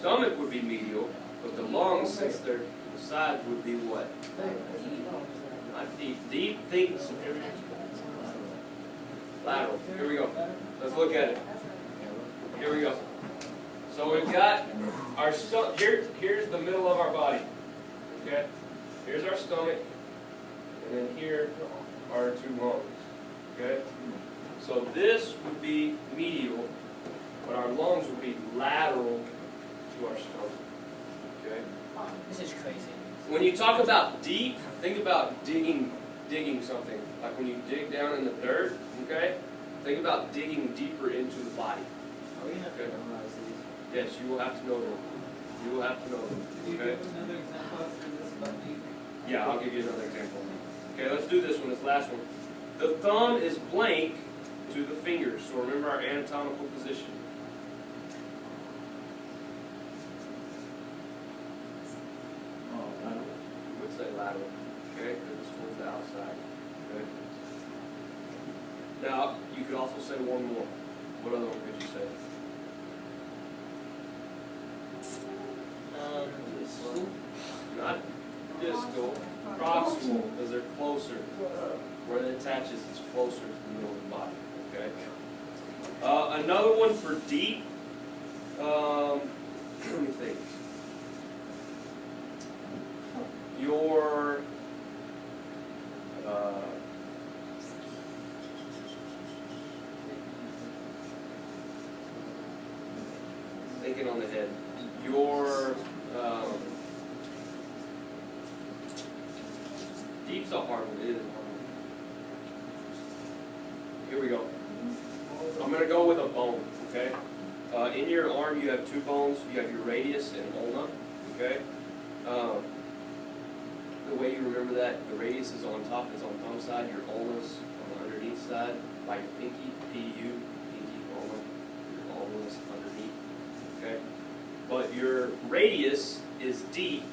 stomach would be medial, but the lungs, since they're the sides, would be what? Not deep. Deep, think lateral. Here we go. Let's look at it. Here we go. So we've got our stomach. Here's the middle of our body. Okay? Here's our stomach. And then here are our two lungs. Okay? So this would be medial, but our lungs would be lateral to our stomach. Okay? This is crazy. When you talk about deep, think about digging something. Like when you dig down in the dirt, okay? Think about digging deeper into the body. Oh, you have to memorize these. Yes, you will have to know them. You will have to know them. Can you Okay? give another example after this about deep? Yeah, I'll give you another example. Okay, let's do this one, this last one. The thumb is blank to the fingers. So remember our anatomical position. You would say lateral. Okay, because it's towards the outside. Okay. Now, you could also say one more. What other one could you say? Not distal, proximal, because they're closer. Where it attaches is closer to the middle of the body. Okay. Another one for deep. Let me think. Your thinking on the head. Your deep's a hard one. It is a hard one. Here we go. I'm going to go with a bone. Okay. In your arm, you have two bones. You have your radius and ulna. Okay. The way you remember that, the radius is on top, is on the thumb side. Your ulna's on the underneath side, like pinky, P-U, pinky, ulna. Your ulna's underneath. Okay. But your radius is deep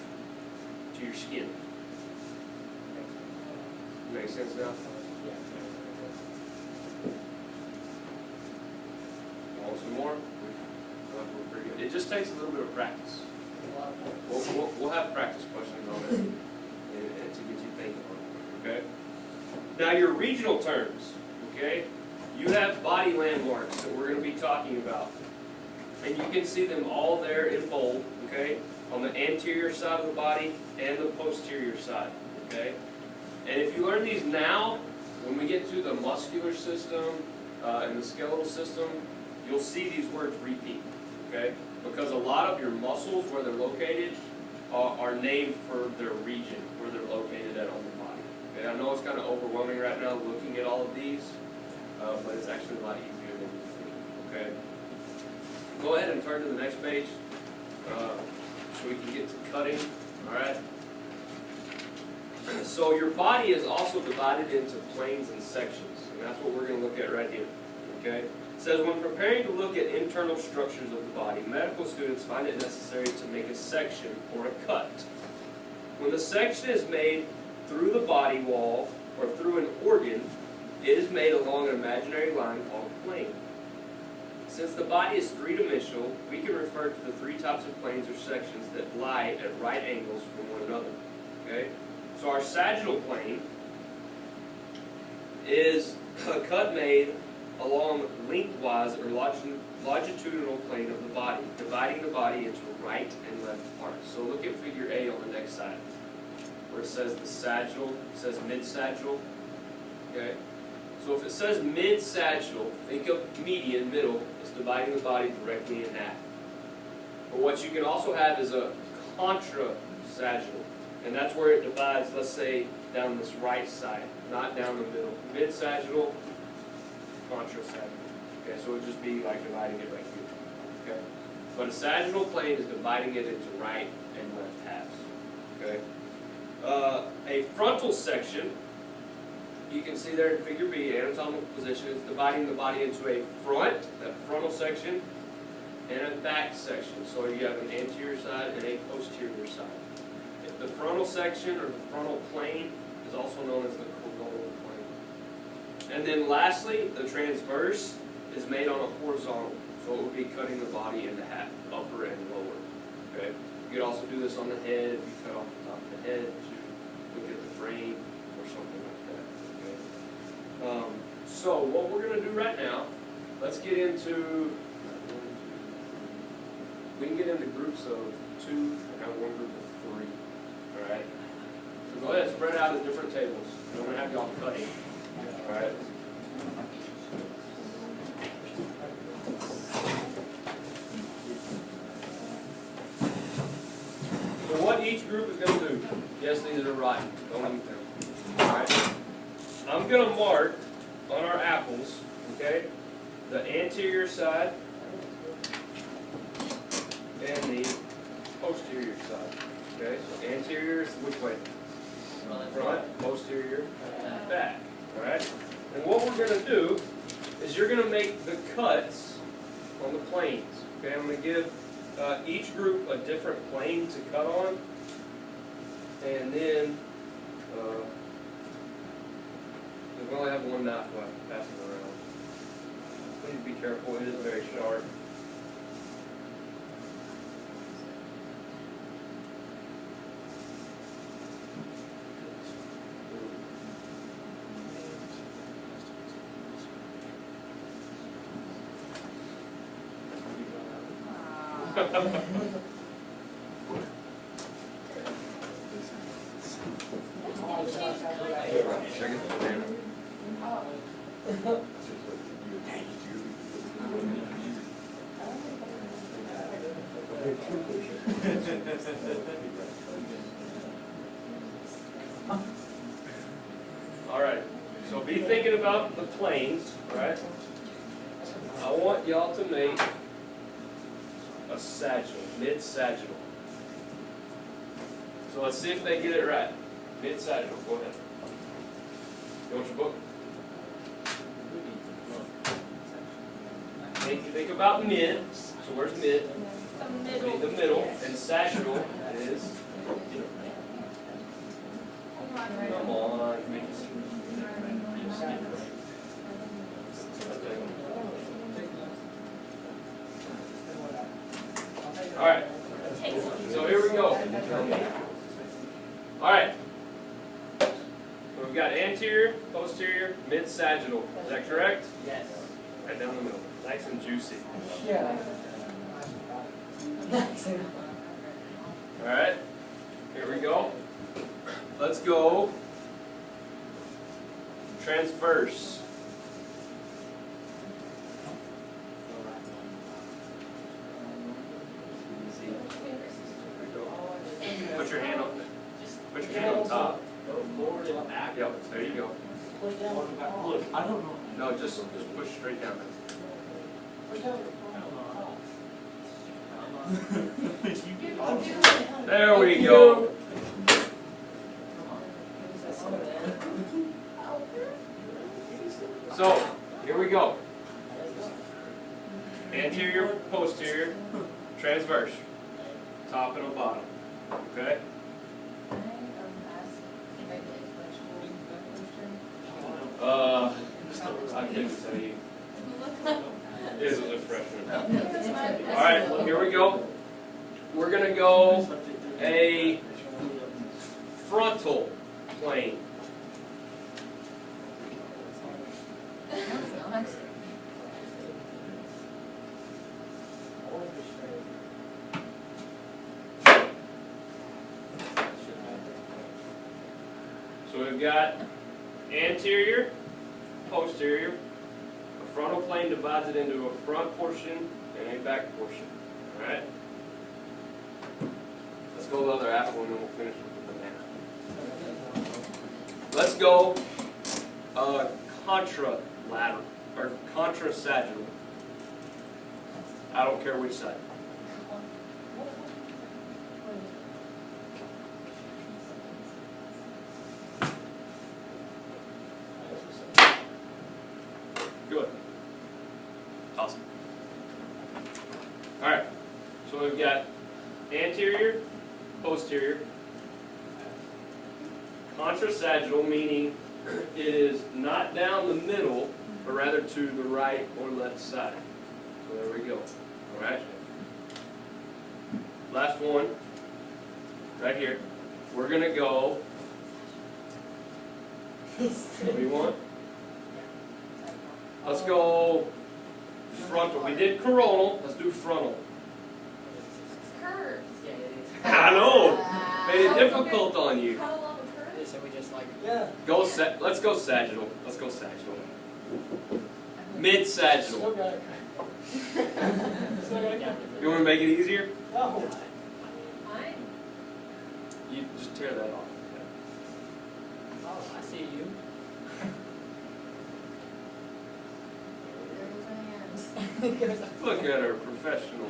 to your skin. Makes sense now? Want some more? We're pretty good. It just takes a little bit of practice. We'll have practice questions on it and to get you thinking on it. Okay? Now your regional terms. Okay? You have body landmarks that we're going to be talking about. And you can see them all there in bold, okay, on the anterior side of the body and the posterior side, okay? And if you learn these now, when we get to the muscular system and the skeletal system, you'll see these words repeat, okay? Because a lot of your muscles, where they're located, are named for their region, where they're located at on the body. Okay? I know it's kind of overwhelming right now looking at all of these, but it's actually a lot easier than you think, okay? Go ahead and turn to the next page so we can get to cutting. All right. So your body is also divided into planes and sections, and that's what we're going to look at right here. Okay. It says when preparing to look at internal structures of the body, medical students find it necessary to make a section or a cut. When the section is made through the body wall or through an organ, it is made along an imaginary line called a plane. Since the body is three-dimensional, we can refer to the three types of planes or sections that lie at right angles from one another. Okay? So our sagittal plane is a cut made along lengthwise or longitudinal plane of the body, dividing the body into right and left parts. So look at figure A on the next side, where it says the sagittal, it says mid-sagittal. Okay? So if it says mid-sagittal, think of median, middle, it's dividing the body directly in half. But what you can also have is a contra-sagittal, and that's where it divides, let's say, down this right side, not down the middle. Mid-sagittal, contra-sagittal. Okay, so it would just be like dividing it right here. Okay? But a sagittal plane is dividing it into right and left halves. Okay? A frontal section, you can see there in figure B, anatomical position, is dividing the body into a front, that frontal section, and a back section. So you have an anterior side and a posterior side. The frontal section or the frontal plane is also known as the coronal plane. And then lastly, the transverse is made on a horizontal. So it would be cutting the body into half, upper and lower. Okay. You could also do this on the head if you cut off the top of the head to look at the frame or something like that. Okay. So what we're going to do right now, let's get into. We can get into groups of 2 and one group of 3. All right. So go ahead and spread out at different tables. I'm going to have y'all cutting. All right. So what each group is going to do? Yes, these are right. Don't eat them. All right. I'm going to mark on our apples. Okay. The anterior side and the posterior side. Okay, so anterior is which way? Front, posterior, back. Alright? And what we're going to do is you're going to make the cuts on the planes. Okay, I'm going to give each group a different plane to cut on. And then we only have one knife left, pass it around. Please be careful, it is very sharp. Alright, so be thinking about the planes, right? I want y'all to make a sagittal, mid-sagittal. So let's see if they get it right. Mid-sagittal, go ahead. You want your book? Think about mid. So where's mid? The middle. And sagittal is. Come on. All right. So here we go. All right. So we've got anterior, posterior, mid-sagittal. Is that correct? Yes. Right down the middle. Nice and juicy. Yeah. All right. Here we go. Let's go. Transverse. Put your hand on. Put your hand on top. Go forward and back. Yep. There you go. Look, I don't know. No, just push straight down. There we go. So, here we go. Anterior, posterior, transverse. Top and a bottom. Okay? I couldn't tell you. It is a freshman. Alright, here we go. We're going to go a frontal plane. So we've got anterior, posterior. A frontal plane divides it into a front portion and a back portion. Alright? Let's go to the other apple and then we'll finish with the banana. Let's go contralateral, or contrasagittal. I don't care which side. Good. Awesome. Alright, so we've got anterior, posterior, contrasagittal, meaning it is not down the middle, but rather to the right or left side. So there we go. Alright? last one, right here. We're gonna go, what do you want? Let's go frontal. We did coronal, let's do frontal. Curves. Yeah, it is. I know, made it difficult on you. How long a curve? So we just like, Let's go sagittal, let's go sagittal. Mid-sagittal. Still got it. Still got it. You wanna make it easier? No. Mine? You just tear that off. oh, I see you. There's my hand. Look at her, professional.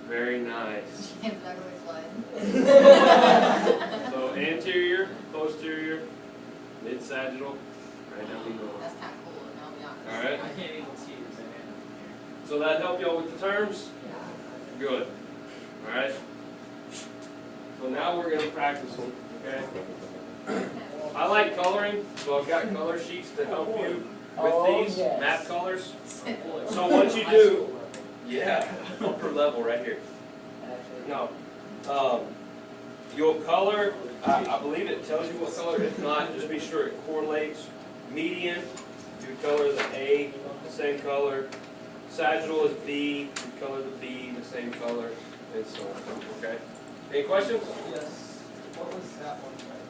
Very nice. Hands back away flying. So anterior, posterior, mid-sagittal, right down the middle. That's kind of cool, and I'll be honest. Alright, I can't even see this hand. so that help y'all with the terms? Good. Alright. So now we're gonna practice them, okay? I like coloring, so I've got color sheets to help you with these map colors. So what you do, yeah, upper level right here. No, you'll color, I believe it tells you what color, if not, just be sure it correlates. Median, you color the A, the same color. Sagittal is B, you color the B, the same color, and so on, okay? Any questions? Yes. What was that one right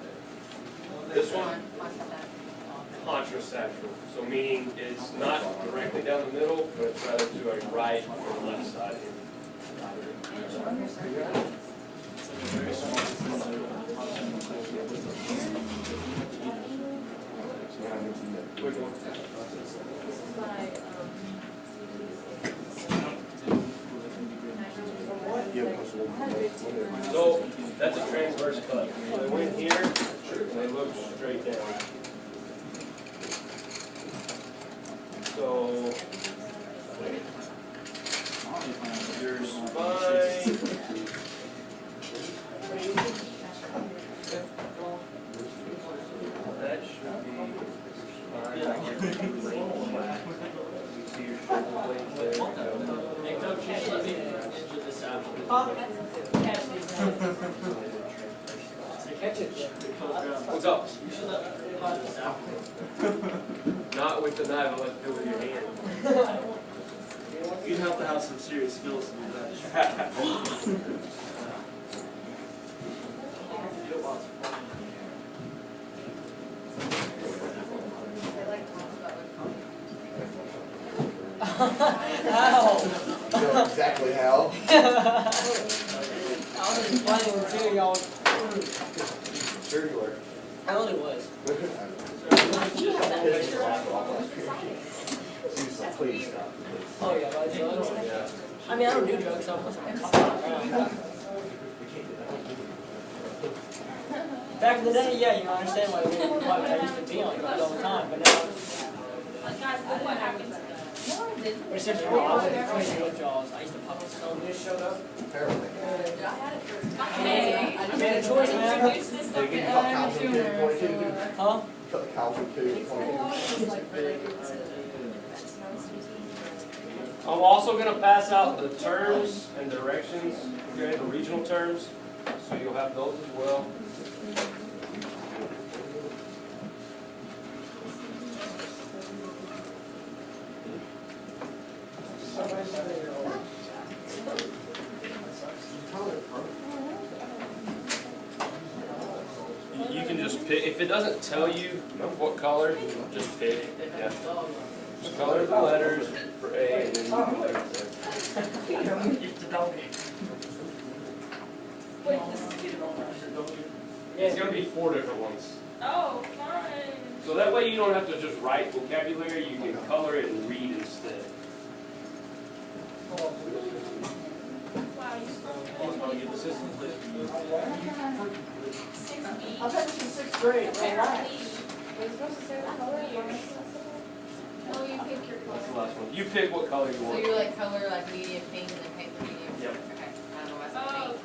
there? This one? Contrasagittal, so meaning it's not directly down the middle, but it's rather to a right or left side. Which one? This is my, So, that's a transverse cut. So they went here, and they look straight down. So, your spine. That should be your spine. You see your shoulder blades there. Hey, Coach, you should let me injure this out. Catch it. What's up? You should let me injure this out. Not with the knife, I'll let you do it with your hand. You'd have to have some serious skills to do that. Ow! You know exactly how. I was just playing too, y'all. Sure you were. I only was. Please stop. Oh yeah, by drugs. Yeah. I mean, I don't do drugs, so I'm around. Back in the day, yeah, you understand why I used to be on drugs all the time, but now. what happened? But it's just, I wasn't crazy with jaws. I used to pop so much. Showed up. Apparently. I made a choice, man. They give you Calvin 2, 22. Huh? Cut the Calvin 2, 22. I'm also going to pass out the terms and directions, okay, the regional terms, so you'll have those as well. You can just pick, if it doesn't tell you what color, just pick, yeah. Just color the letters for A and then you can It's going to be 4 different ones. Oh, fine. So that way you don't have to just write vocabulary, you can color it and read instead. Wow, you Want to give assistance, please? 6B. I've had this in 6th grade, relax. No, you pick your That's the color. last one. You pick what color you So want. you like color like medium pink and then paint the medium? Yep. Okay, I don't know why I said pink.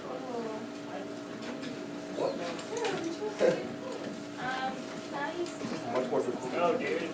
Much more difficult. Oh, dude.